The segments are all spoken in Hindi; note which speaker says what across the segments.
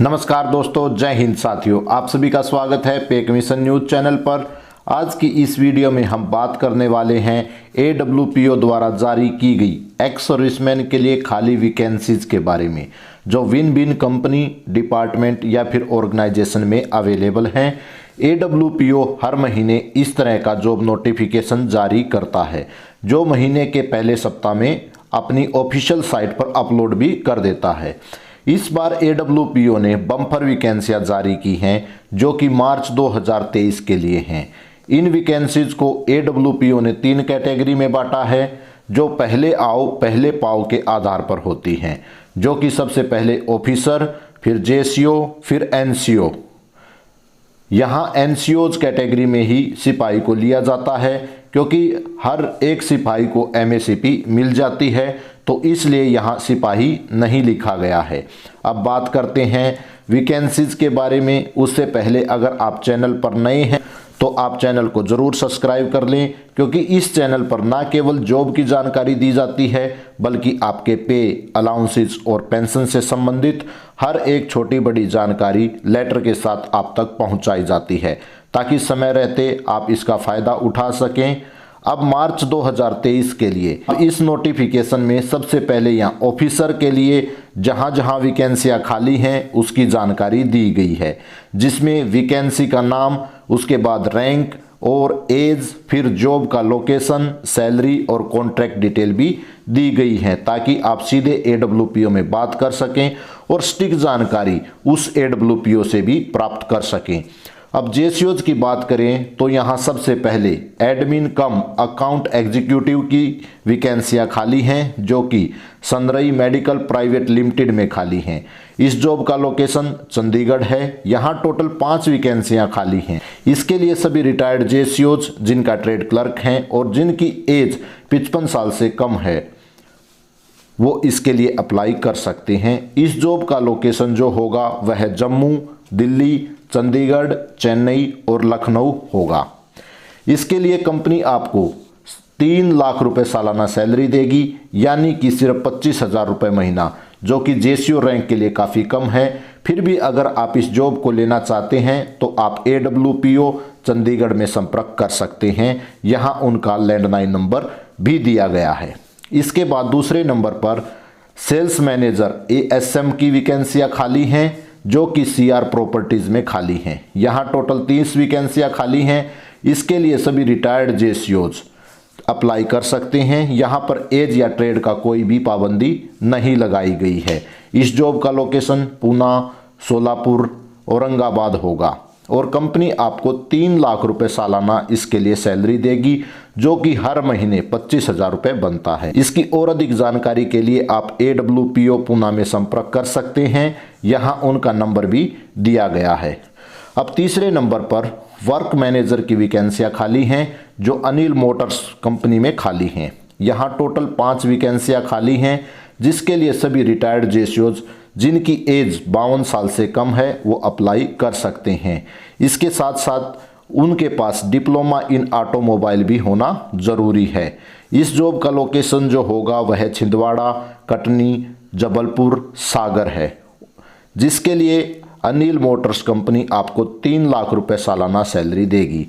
Speaker 1: नमस्कार दोस्तों, जय हिंद साथियों। आप सभी का स्वागत है पेक मिशन न्यूज चैनल पर। आज की इस वीडियो में हम बात करने वाले हैं AWPO द्वारा जारी की गई एक्स सर्विसमैन के लिए खाली वैकेंसीज के बारे में, जो भिन्न भिन्न कंपनी, डिपार्टमेंट या फिर ऑर्गेनाइजेशन में अवेलेबल हैं। AWPO हर महीने इस तरह का जॉब नोटिफिकेशन जारी करता है, जो महीने के पहले सप्ताह में अपनी ऑफिशियल साइट पर अपलोड भी कर देता है। इस बार AWPO ने बम्पर वैकेंसियां जारी की हैं, जो कि मार्च 2023 के लिए हैं। इन वैकेंसीज को AWPO ने 3 कैटेगरी में बांटा है, जो पहले आओ पहले पाओ के आधार पर होती हैं, जो कि सबसे पहले ऑफिसर, फिर JCO, फिर NCO। यहाँ NCOज कैटेगरी में ही सिपाही को लिया जाता है, क्योंकि हर एक सिपाही को MACP मिल जाती है, तो इसलिए यहाँ सिपाही नहीं लिखा गया है। अब बात करते हैं वैकेंसीज के बारे में। उससे पहले अगर आप चैनल पर नए हैं तो आप चैनल को ज़रूर सब्सक्राइब कर लें, क्योंकि इस चैनल पर ना केवल जॉब की जानकारी दी जाती है, बल्कि आपके पे, अलाउंसेस और पेंशन से संबंधित हर एक छोटी बड़ी जानकारी लेटर के साथ आप तक पहुंचाई जाती है, ताकि समय रहते आप इसका फ़ायदा उठा सकें। अब मार्च 2023 के लिए इस नोटिफिकेशन में सबसे पहले यहाँ ऑफिसर के लिए जहाँ जहाँ वैकेंसियाँ खाली हैं उसकी जानकारी दी गई है, जिसमें वैकेंसी का नाम, उसके बाद रैंक और एज, फिर जॉब का लोकेशन, सैलरी और कॉन्ट्रैक्ट डिटेल भी दी गई है, ताकि आप सीधे AWPO में बात कर सकें और सटीक जानकारी उस AWPO से भी प्राप्त कर सकें। अब JCOज की बात करें तो यहाँ सबसे पहले एडमिन कम अकाउंट एग्जीक्यूटिव की वैकेंसियाँ खाली हैं, जो कि सनराइज मेडिकल प्राइवेट लिमिटेड में खाली हैं। इस जॉब का लोकेशन चंडीगढ़ है। यहाँ टोटल 5 वैकेंसियाँ खाली हैं। इसके लिए सभी रिटायर्ड JCOज जिनका ट्रेड क्लर्क हैं और जिनकी एज 55 साल से कम है, वो इसके लिए अप्लाई कर सकते हैं। इस जॉब का लोकेशन जो होगा वह जम्मू, दिल्ली, चंडीगढ़, चेन्नई और लखनऊ होगा। इसके लिए कंपनी आपको 3 लाख रुपए सालाना सैलरी देगी, यानी कि सिर्फ 25,000 रुपये महीना, जो कि JCO रैंक के लिए काफ़ी कम है। फिर भी अगर आप इस जॉब को लेना चाहते हैं तो आप AWPO चंडीगढ़ में संपर्क कर सकते हैं। यहाँ उनका लैंडलाइन नंबर भी दिया गया है। इसके बाद दूसरे नंबर पर सेल्स मैनेजर ASM की वैकेंसियाँ खाली हैं, जो कि CR प्रॉपर्टीज़ में खाली हैं। यहाँ टोटल 30 वैकेंसियाँ खाली हैं। इसके लिए सभी रिटायर्ड JCOज अप्लाई कर सकते हैं। यहाँ पर एज या ट्रेड का कोई भी पाबंदी नहीं लगाई गई है। इस जॉब का लोकेशन पूना, सोलापुर, औरंगाबाद होगा और कंपनी आपको 3 लाख रुपए सालाना इसके लिए सैलरी देगी, जो कि हर महीने 25,000 रुपये बनता है। इसकी और अधिक जानकारी के लिए आप AWPO पूना में संपर्क कर सकते हैं। यहाँ उनका नंबर भी दिया गया है। अब तीसरे नंबर पर वर्क मैनेजर की वैकेंसियाँ खाली हैं, जो अनिल मोटर्स कंपनी में खाली हैं। यहाँ टोटल 5 वैकेंसियाँ खाली हैं, जिसके लिए सभी रिटायर्ड JCOज जिनकी एज 52 साल से कम है वो अप्लाई कर सकते हैं। इसके साथ साथ उनके पास डिप्लोमा इन ऑटोमोबाइल भी होना ज़रूरी है। इस जॉब का लोकेशन जो होगा वह छिंदवाड़ा, कटनी, जबलपुर, सागर है, जिसके लिए अनिल मोटर्स कंपनी आपको 3 लाख रुपए सालाना सैलरी देगी।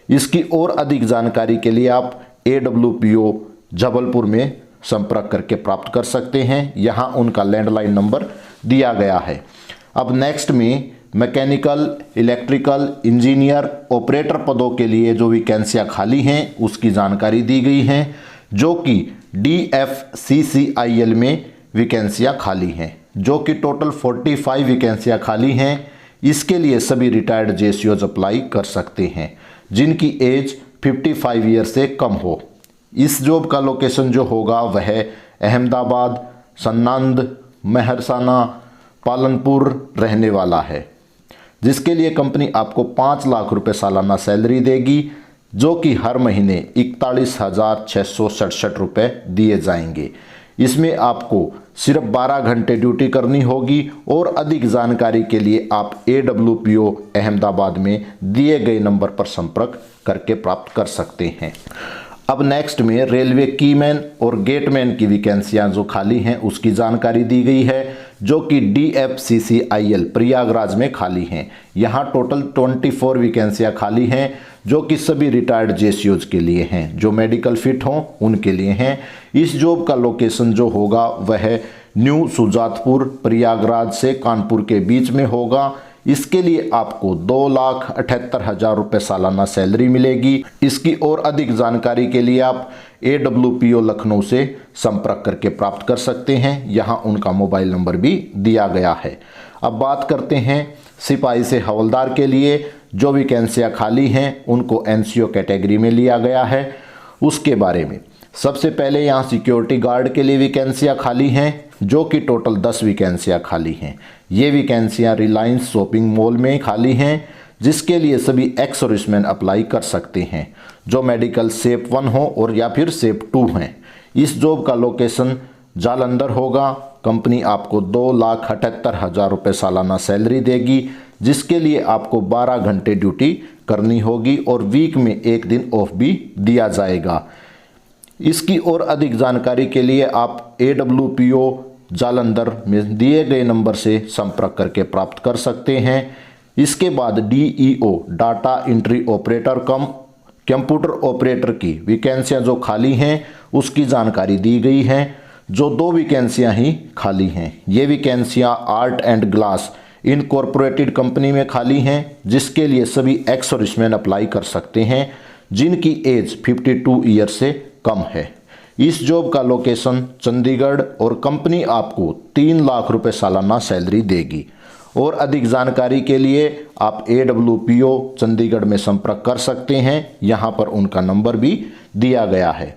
Speaker 1: इसकी और अधिक जानकारी के लिए आप AWPO जबलपुर में संपर्क करके प्राप्त कर सकते हैं। यहाँ उनका लैंडलाइन नंबर दिया गया है। अब नेक्स्ट में मैकेनिकल, इलेक्ट्रिकल, इंजीनियर, ऑपरेटर पदों के लिए जो वैकेंसियाँ खाली हैं उसकी जानकारी दी गई हैं, जो कि DFCCIL में वैकेंसियाँ खाली हैं, जो कि टोटल 45 वैकेंसियाँ खाली हैं। इसके लिए सभी रिटायर्ड JCOज अप्लाई कर सकते हैं, जिनकी एज 55 ईयर से कम हो। इस जॉब का लोकेशन जो होगा वह अहमदाबाद, सन्नांद, मेहरसाना, पालनपुर रहने वाला है, जिसके लिए कंपनी आपको 5 लाख रुपए सालाना सैलरी देगी, जो कि हर महीने 41,667 रुपये दिए जाएंगे। इसमें आपको सिर्फ 12 घंटे ड्यूटी करनी होगी और अधिक जानकारी के लिए आप AWPO अहमदाबाद में दिए गए नंबर पर संपर्क करके प्राप्त कर सकते हैं। अब नेक्स्ट में रेलवे कीमैन और गेटमैन की वैकेंसियां जो खाली हैं उसकी जानकारी दी गई है, जो कि DFCCIL प्रयागराज में खाली हैं। यहाँ टोटल 24 वैकेंसियाँ खाली हैं जो कि सभी रिटायर्ड JCOs के लिए हैं, जो मेडिकल फिट हों उनके लिए हैं। इस जॉब का लोकेशन जो होगा वह न्यू सुजातपुर प्रयागराज से कानपुर के बीच में होगा। इसके लिए आपको 2,78,000 रुपये सालाना सैलरी मिलेगी। इसकी और अधिक जानकारी के लिए आप AWPO लखनऊ से संपर्क करके प्राप्त कर सकते हैं। यहाँ उनका मोबाइल नंबर भी दिया गया है। अब बात करते हैं सिपाही से हवलदार के लिए जो वैकेंसियाँ खाली हैं उनको NCO कैटेगरी में लिया गया है, उसके बारे में। सबसे पहले यहाँ सिक्योरिटी गार्ड के लिए वैकेंसियाँ खाली हैं जो कि टोटल 10 वैकेंसियाँ खाली हैं। ये वैकेंसियाँ रिलायंस शॉपिंग मॉल में खाली हैं, जिसके लिए सभी एक्स सर्विसमैन अप्लाई कर सकते हैं जो मेडिकल शेप 1 हो और या फिर शेप 2 हैं। इस जॉब का लोकेशन जालंधर होगा। कंपनी आपको 2,78,000 रुपये सालाना सैलरी देगी, जिसके लिए आपको 12 घंटे ड्यूटी करनी होगी और वीक में 1 दिन ऑफ भी दिया जाएगा। इसकी और अधिक जानकारी के लिए आप AWPO जालंधर में दिए गए नंबर से संपर्क करके प्राप्त कर सकते हैं। इसके बाद DEO डाटा एंट्री ऑपरेटर कम कंप्यूटर ऑपरेटर की वैकेंसियाँ जो खाली हैं उसकी जानकारी दी गई है, जो 2 वैकेंसियाँ ही खाली हैं। ये वैकेंसियाँ art and glass incorporated company में खाली हैं, जिसके लिए सभी एक्स सर्विसमैन अप्लाई कर सकते हैं जिनकी एज 52 ईयर से कम है। इस जॉब का लोकेशन चंडीगढ़ और कंपनी आपको 3 लाख रुपए सालाना सैलरी देगी। और अधिक जानकारी के लिए आप AWPO चंडीगढ़ में संपर्क कर सकते हैं, यहाँ पर उनका नंबर भी दिया गया है।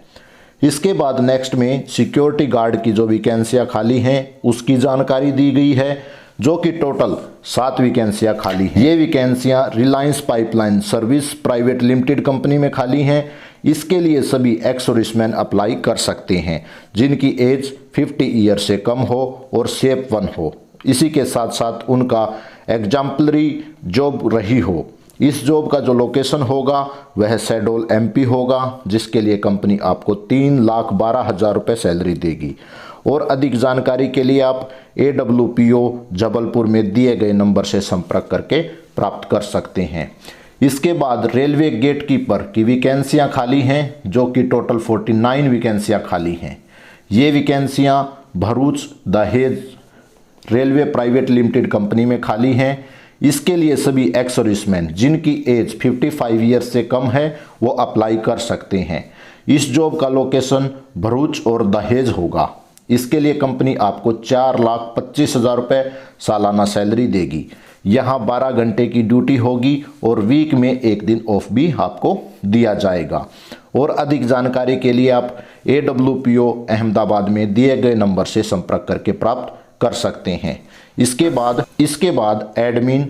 Speaker 1: इसके बाद नेक्स्ट में सिक्योरिटी गार्ड की जो वैकेंसियाँ खाली हैं उसकी जानकारी दी गई है, जो कि टोटल 7 वैकेंसियाँ खाली हैं। ये वैकेंसियाँ Reliance pipeline service private limited company में खाली हैं। इसके लिए सभी एक्स सर्विसमैन अप्लाई कर सकते हैं जिनकी एज 50 ईयर से कम हो और शेप 1 हो। इसी के साथ साथ उनका एग्जाम्पलरी जॉब रही हो। इस जॉब का जो लोकेशन होगा वह शहडोल MP होगा, जिसके लिए कंपनी आपको 3,12,000 रुपये सैलरी देगी। और अधिक जानकारी के लिए आप AWPO जबलपुर में दिए गए नंबर से संपर्क करके प्राप्त कर सकते हैं। इसके बाद रेलवे गेट कीपर की वैकेंसियाँ खाली हैं, जो कि टोटल 49 वैकेंसियाँ खाली हैं। ये वैकेंसियाँ भरूच दहेज रेलवे प्राइवेट लिमिटेड कंपनी में खाली हैं। इसके लिए सभी एक्स सर्विसमैन जिनकी एज 55 ईयर से कम है वो अप्लाई कर सकते हैं। इस जॉब का लोकेशन भरूच और दहेज होगा। इसके लिए कंपनी आपको 4,25,000 रुपये सालाना सैलरी देगी। यहाँ 12 घंटे की ड्यूटी होगी और वीक में 1 दिन ऑफ भी आपको दिया जाएगा। और अधिक जानकारी के लिए आप AWPO अहमदाबाद में दिए गए नंबर से संपर्क करके प्राप्त कर सकते हैं। इसके बाद एडमिन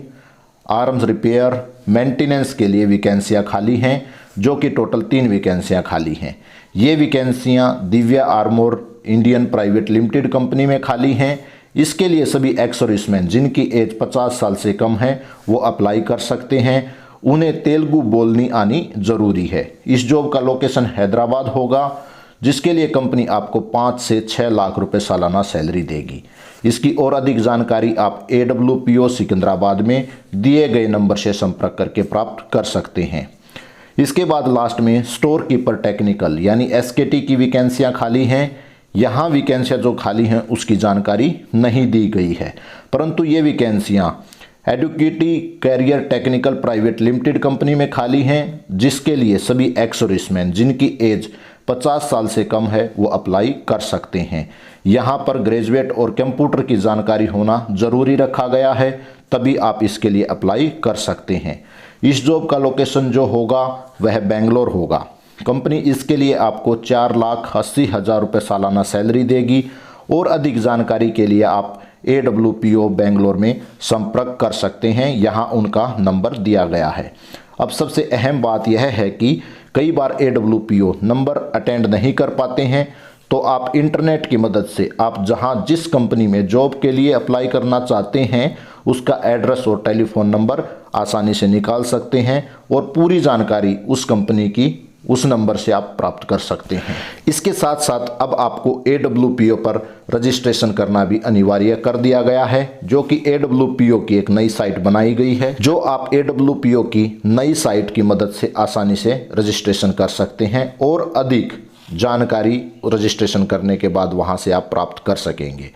Speaker 1: आर्म्स रिपेयर मेंटेनेंस के लिए वैकेंसियाँ खाली हैं, जो कि टोटल 3 वैकेंसियाँ खाली हैं। ये वैकेंसियाँ Divya armour Indian private limited company में खाली हैं। इसके लिए सभी एक्स सर्विसमैन जिनकी एज 50 साल से कम है वो अप्लाई कर सकते हैं। उन्हें तेलुगु बोलनी आनी जरूरी है। इस जॉब का लोकेशन हैदराबाद होगा, जिसके लिए कंपनी आपको 5 से 6 लाख रुपए सालाना सैलरी देगी। इसकी और अधिक जानकारी आप AWPO सिकंदराबाद में दिए गए नंबर से संपर्क करके प्राप्त कर सकते हैं। इसके बाद लास्ट में स्टोर कीपर टेक्निकल यानी SKT की वैकेंसियाँ खाली हैं। यहाँ वैकेंसियाँ जो खाली हैं उसकी जानकारी नहीं दी गई है, परंतु ये वैकेंसियाँ एडुकेटी career technical private limited company में खाली हैं, जिसके लिए सभी एक्स सर्विसमैन जिनकी एज 50 साल से कम है वो अप्लाई कर सकते हैं। यहाँ पर ग्रेजुएट और कंप्यूटर की जानकारी होना ज़रूरी रखा गया है, तभी आप इसके लिए अप्लाई कर सकते हैं। इस जॉब का लोकेशन जो होगा वह बेंगलोर होगा। कंपनी इसके लिए आपको 4,80,000 रुपये सालाना सैलरी देगी। और अधिक जानकारी के लिए आप AWPO बेंगलोर में संपर्क कर सकते हैं, यहाँ उनका नंबर दिया गया है। अब सबसे अहम बात यह है कि कई बार AWPO नंबर अटेंड नहीं कर पाते हैं, तो आप इंटरनेट की मदद से आप जहां जिस कंपनी में जॉब के लिए अप्लाई करना चाहते हैं उसका एड्रेस और टेलीफोन नंबर आसानी से निकाल सकते हैं और पूरी जानकारी उस कंपनी की उस नंबर से आप प्राप्त कर सकते हैं। इसके साथ साथ अब आपको AWPO पर रजिस्ट्रेशन करना भी अनिवार्य कर दिया गया है, जो कि AWPO की एक नई साइट बनाई गई है, जो आप AWPO की नई साइट की मदद से आसानी से रजिस्ट्रेशन कर सकते हैं और अधिक जानकारी रजिस्ट्रेशन करने के बाद वहां से आप प्राप्त कर सकेंगे।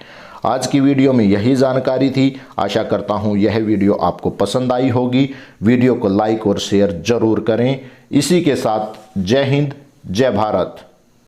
Speaker 1: आज की वीडियो में यही जानकारी थी। आशा करता हूं यह वीडियो आपको पसंद आई होगी। वीडियो को लाइक और शेयर जरूर करें। इसी के साथ जय हिंद, जय भारत।